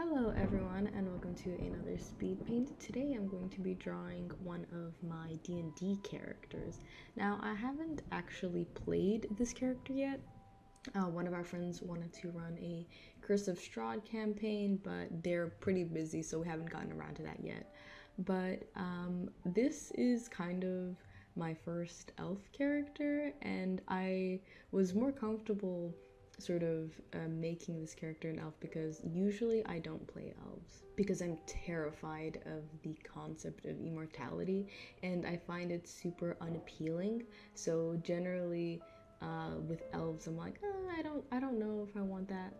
Hello everyone and welcome to another speed paint. Today I'm going to be drawing one of my D&D characters. Now I haven't actually played this character yet. One of our friends wanted to run a Curse of Strahd campaign, but they're pretty busy, so we haven't gotten around to that yet. But this is kind of my first elf character, and I was more comfortable sort of making this character an elf because usually I don't play elves because I'm terrified of the concept of immortality and I find it super unappealing. So generally with elves I'm like, I don't know if I want that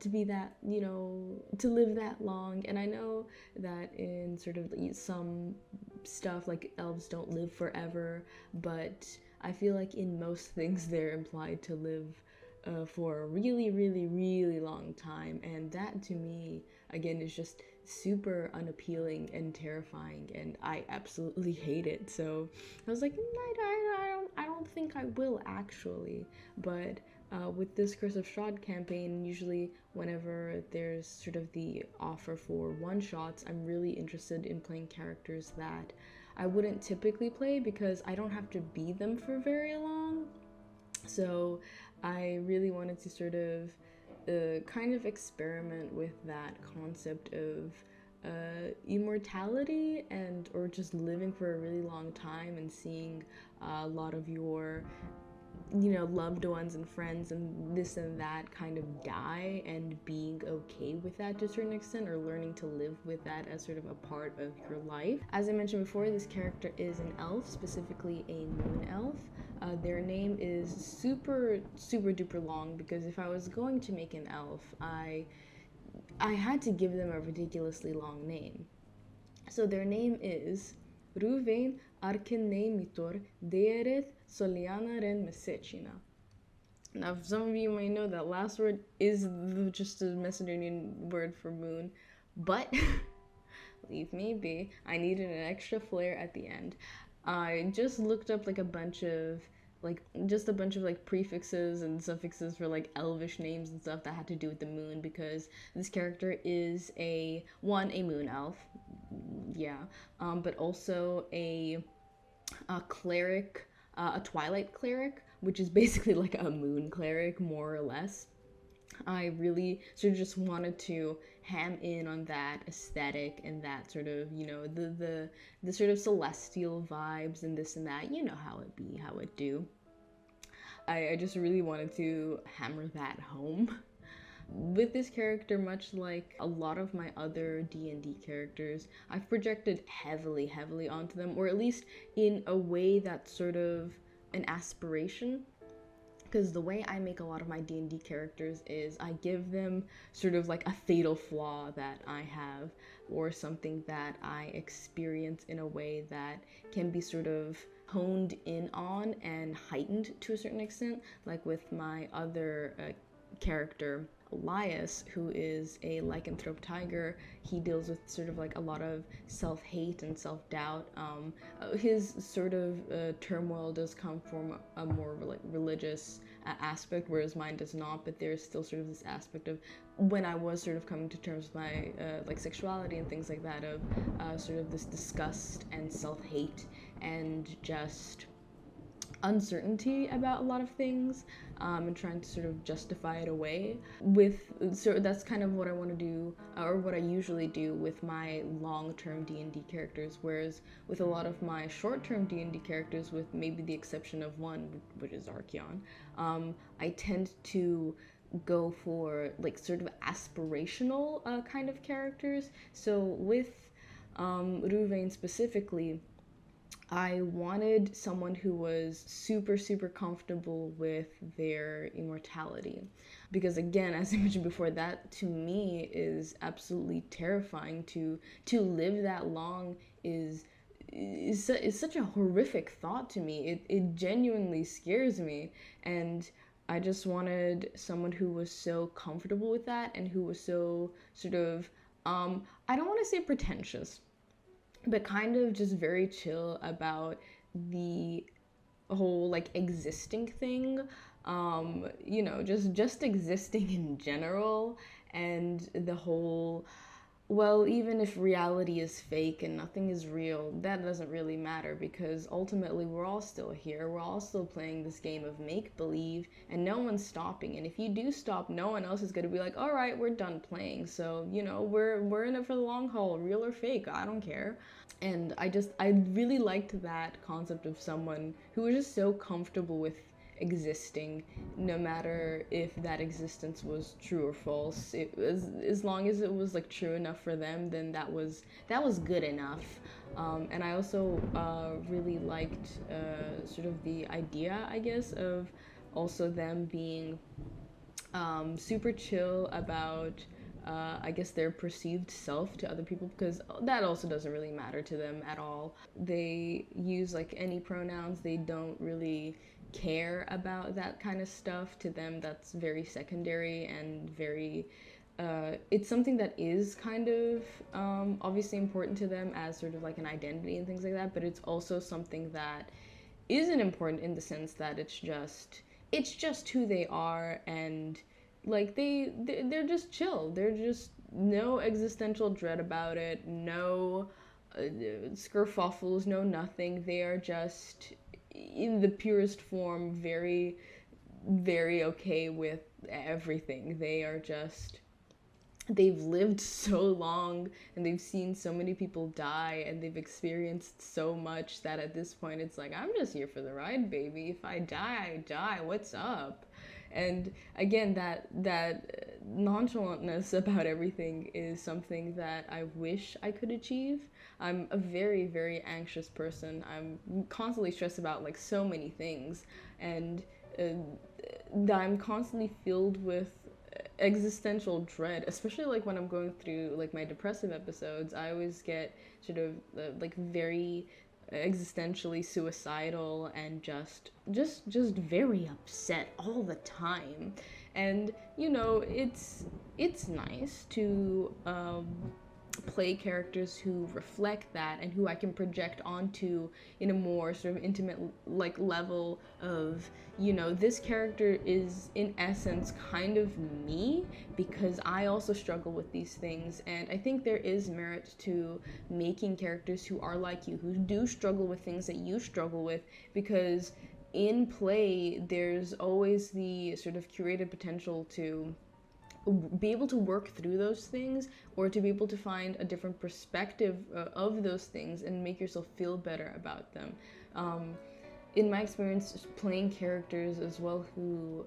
to be that, to live that long. And I know that in sort of some stuff like elves don't live forever, but I feel like in most things they're implied to live for a really, really, really long time, and that to me, again, is just super unappealing and terrifying, and I absolutely hate it. So I was like, I don't think I will actually, but with this Curse of Strahd campaign, usually whenever there's sort of the offer for one-shots, I'm really interested in playing characters that I wouldn't typically play because I don't have to be them for very long. So I really wanted to sort of kind of experiment with that concept of immortality and or just living for a really long time and seeing a lot of your loved ones and friends and this and that kind of die and being okay with that to a certain extent, or learning to live with that as sort of a part of your life. As I mentioned before, this character is an elf, specifically a moon elf. Their name is super duper long because if I was going to make an elf, I had to give them a ridiculously long name. So their name is Ruvain Arkenemitor Deereth Solianaren Mesechina. Now, some of you may know that last word is just a Macedonian word for moon, but leave me be. I needed an extra flair at the end. I just looked up like a bunch of prefixes and suffixes for like elvish names and stuff that had to do with the moon because this character is a moon elf, yeah, but also a cleric, a twilight cleric, which is basically like a moon cleric more or less. I really sort of just wanted to ham in on that aesthetic and that sort of, the sort of celestial vibes and this and that. You know how it be, how it do. I just really wanted to hammer that home. With this character, much like a lot of my other D&D characters, I've projected heavily onto them, or at least in a way that's sort of an aspiration. Because the way I make a lot of my D&D characters is I give them sort of like a fatal flaw that I have, or something that I experience in a way that can be sort of honed in on and heightened to a certain extent. Like with my other character, Elias, who is a lycanthrope tiger, he deals with sort of like a lot of self-hate and self-doubt. His sort of turmoil does come from a more like religious aspect, whereas mine does not, but there's still sort of this aspect of when I was sort of coming to terms with my like sexuality and things like that, of sort of this disgust and self-hate and just uncertainty about a lot of things, and trying to sort of justify it away so that's kind of what I want to do, or what I usually do with my long-term D&D characters, whereas with a lot of my short-term D&D characters, with maybe the exception of one, which is Archeon, I tend to go for like sort of aspirational kind of characters. So with Ruvain specifically, I wanted someone who was super comfortable with their immortality. Because again, as I mentioned before, that to me is absolutely terrifying. To live that long is such a horrific thought to me. It genuinely scares me. And I just wanted someone who was so comfortable with that and who was so sort of, I don't want to say pretentious, but kind of just very chill about the whole like existing thing, just existing in general, and the whole Well, even if reality is fake and nothing is real, that doesn't really matter because ultimately we're all still here. We're all still playing this game of make believe and no one's stopping. And if you do stop, no one else is going to be like, "All right, we're done playing." So, we're in it for the long haul, real or fake, I don't care. And I really liked that concept of someone who was just so comfortable with existing, no matter if that existence was true or false. It was, as long as it was like true enough for them, then that was good enough. And I also really liked sort of the idea, I guess, of also them being super chill about, I guess, their perceived self to other people, because that also doesn't really matter to them at all. They use like any pronouns, they don't really care about that kind of stuff. To them, that's very secondary and very. It's something that is kind of obviously important to them as sort of like an identity and things like that, but it's also something that isn't important in the sense that it's just who they are, and like they're just chill. They're just no existential dread about it, no skerfuffles, no nothing. They are just in the purest form very, very okay with everything. They've lived so long and they've seen so many people die and they've experienced so much that at this point it's like, I'm just here for the ride, baby. If I die, I die. What's up? And again, that nonchalantness about everything is something that I wish I could achieve. I'm a very, very anxious person. I'm constantly stressed about like so many things, and I'm constantly filled with existential dread, especially like when I'm going through like my depressive episodes. I always get sort of like very existentially suicidal and just very upset all the time. And it's nice to play characters who reflect that and who I can project onto in a more sort of intimate like level of, this character is in essence kind of me because I also struggle with these things. And I think there is merit to making characters who are like you, who do struggle with things that you struggle with, because in play there's always the sort of curated potential to be able to work through those things, or to be able to find a different perspective of those things and make yourself feel better about them. Um, in my experience, playing characters as well who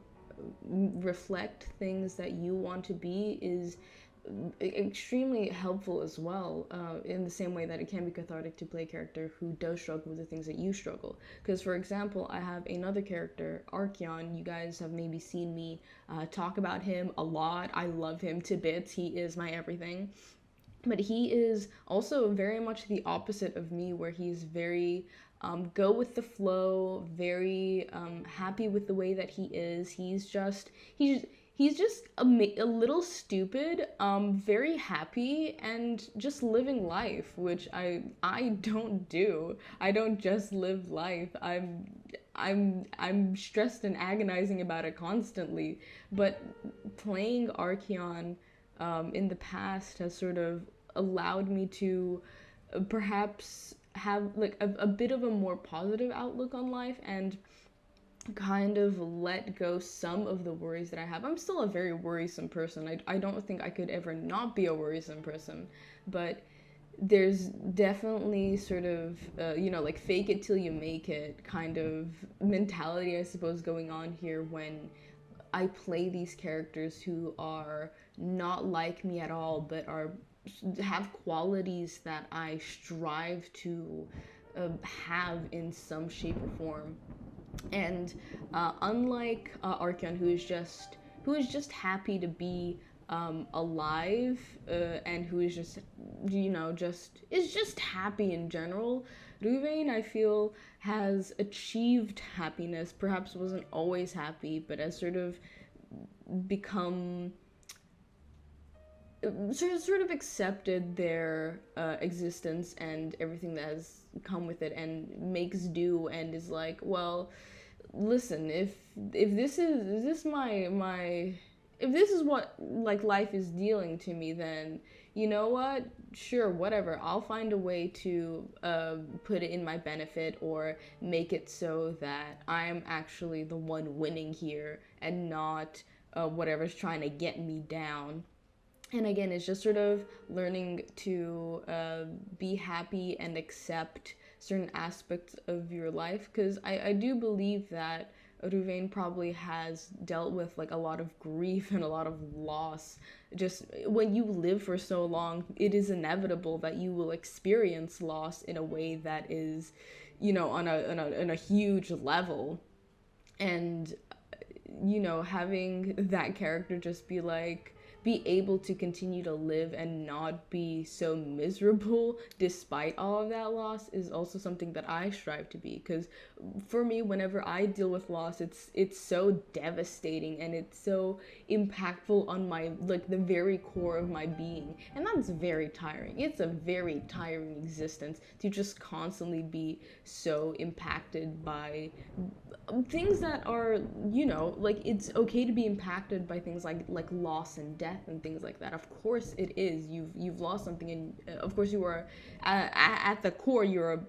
reflect things that you want to be is extremely helpful as well, in the same way that it can be cathartic to play a character who does struggle with the things that you struggle. Because, for example, I have another character, Archeon. You guys have maybe seen me talk about him a lot. I love him to bits. He is my everything. But he is also very much the opposite of me, where he's very go with the flow, very happy with the way that he is. He's just a little stupid, very happy, and just living life, which I don't do. I don't just live life. I'm stressed and agonizing about it constantly. But playing Archeon in the past has sort of allowed me to perhaps have like a bit of a more positive outlook on life, and kind of let go some of the worries that I have. I'm still a very worrisome person. I don't think I could ever not be a worrisome person, but there's definitely sort of, like fake it till you make it kind of mentality, I suppose, going on here when I play these characters who are not like me at all, but have qualities that I strive to have in some shape or form. And unlike Archeon, who is just happy to be alive, and who is just just happy in general, Ruvain, I feel, has achieved happiness. Perhaps wasn't always happy, but has sort of become sort of accepted their existence and everything that has come with it, and makes do, and is like, well, listen, if this is this my if this is what like life is dealing to me, then you know what, sure, whatever, I'll find a way to put it in my benefit or make it so that I'm actually the one winning here and not whatever's trying to get me down. And again, it's just sort of learning to be happy and accept certain aspects of your life, because I do believe that Ruvain probably has dealt with like a lot of grief and a lot of loss. Just when you live for so long, it is inevitable that you will experience loss in a way that is, you know, on a huge level. And you know, having that character just be like, be able to continue to live and not be so miserable despite all of that loss is also something that I strive to be. Because for me, whenever I deal with loss, it's so devastating and it's so impactful on my, like, the very core of my being, and that's very tiring. It's a very tiring existence to just constantly be so impacted by things that are, you know, like, it's okay to be impacted by things like loss and death and things like that. Of course it is. You've lost something, and of course you are at the core you're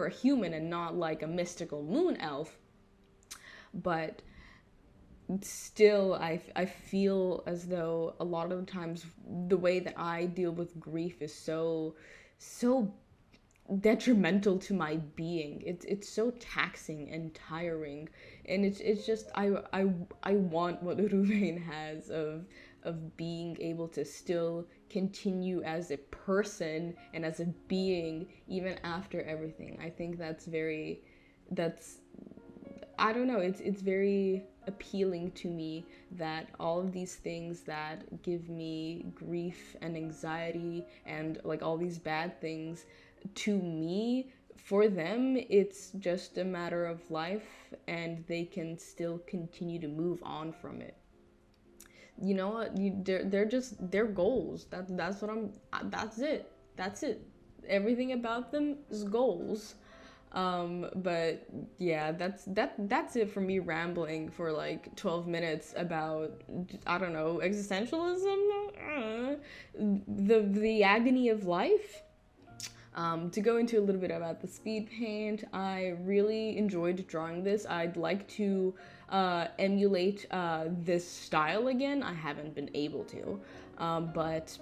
a human and not like a mystical moon elf. But still, I feel as though a lot of the times the way that I deal with grief is so detrimental to my being. It's so taxing and tiring, and it's just I want what Ruvain has of being able to still continue as a person and as a being even after everything. I think that's I don't know, it's very appealing to me that all of these things that give me grief and anxiety and like all these bad things, to me, for them, it's just a matter of life and they can still continue to move on from it. You know what? They're just their goals. That's what I'm. That's it. That's it. Everything about them is goals. But yeah, that's it for me rambling for like 12 minutes about, I don't know, existentialism, the agony of life. To go into a little bit about the speed paint, I really enjoyed drawing this. I'd like to emulate this style again. I haven't been able to, but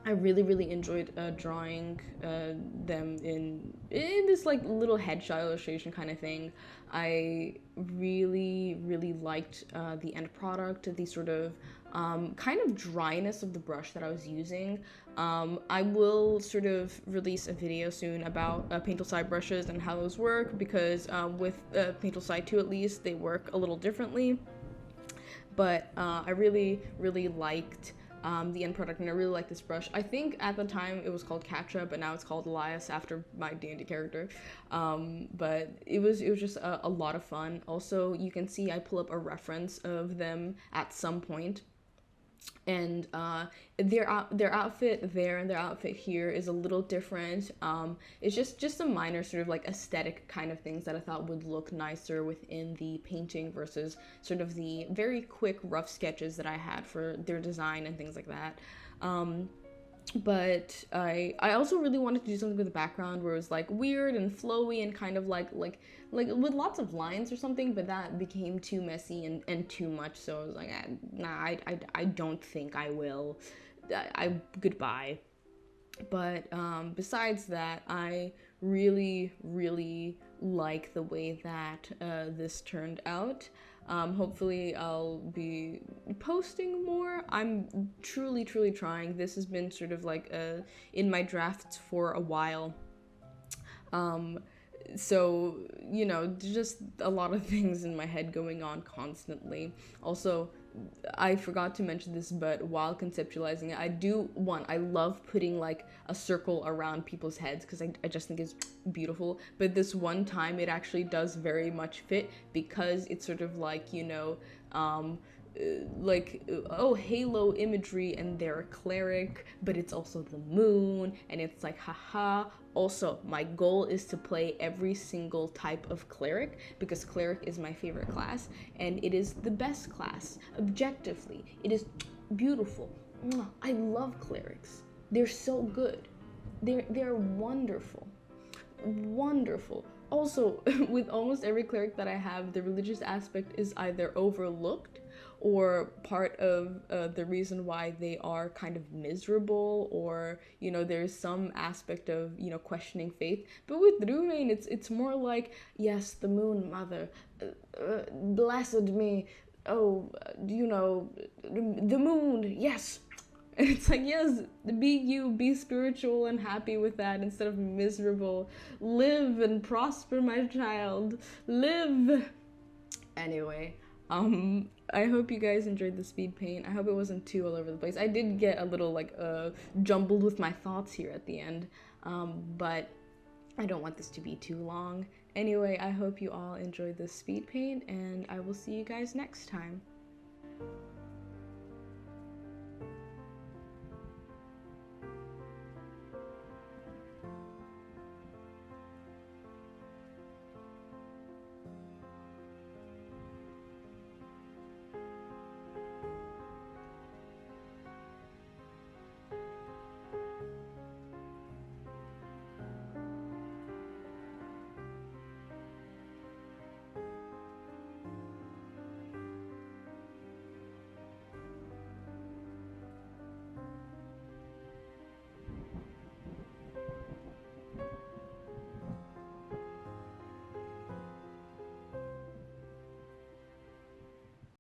I really enjoyed drawing them in this like little headshot illustration kind of thing. I really liked the end product, the sort of kind of dryness of the brush that I was using. I will sort of release a video soon about Paintal Side brushes and how those work, because with Paintal Side 2 at least, they work a little differently. But I really liked the end product, and I really like this brush. I think at the time it was called Katra, but now it's called Elias after my D&D character. But it was just a lot of fun. Also, you can see I pull up a reference of them at some point. And their outfit there and their outfit here is a little different. It's just a minor sort of like aesthetic kind of things that I thought would look nicer within the painting versus sort of the very quick rough sketches that I had for their design and things like that. But I also really wanted to do something with the background where it was like weird and flowy and kind of like with lots of lines or something, but that became too messy and too much, so I was like, nah, I don't think I will. Goodbye. But besides that, I really like the way that this turned out. Hopefully I'll be posting more. I'm truly trying. This has been sort of like in my drafts for a while. So, you know, just a lot of things in my head going on constantly. Also, I forgot to mention this, but while conceptualizing it, I love putting like a circle around people's heads because I just think it's beautiful. But this one time it actually does very much fit because it's sort of like, you know, halo imagery, and they're a cleric, but it's also the moon, and it's like, haha. Also, my goal is to play every single type of cleric because cleric is my favorite class, and it is the best class objectively. It is beautiful. I love clerics. They're so good. They're wonderful. Wonderful. Also, with almost every cleric that I have, the religious aspect is either overlooked or part of the reason why they are kind of miserable, or there's some aspect of questioning faith. But with Ruvain, it's more like, yes, the moon mother, blessed me. Oh, the moon, yes. And it's like, yes, be you, be spiritual and happy with that instead of miserable. Live and prosper, my child. Live. Anyway, I hope you guys enjoyed the speed paint. I hope it wasn't too all over the place. I did get a little like jumbled with my thoughts here at the end, but I don't want this to be too long. Anyway, I hope you all enjoyed this speed paint, and I will see you guys next time.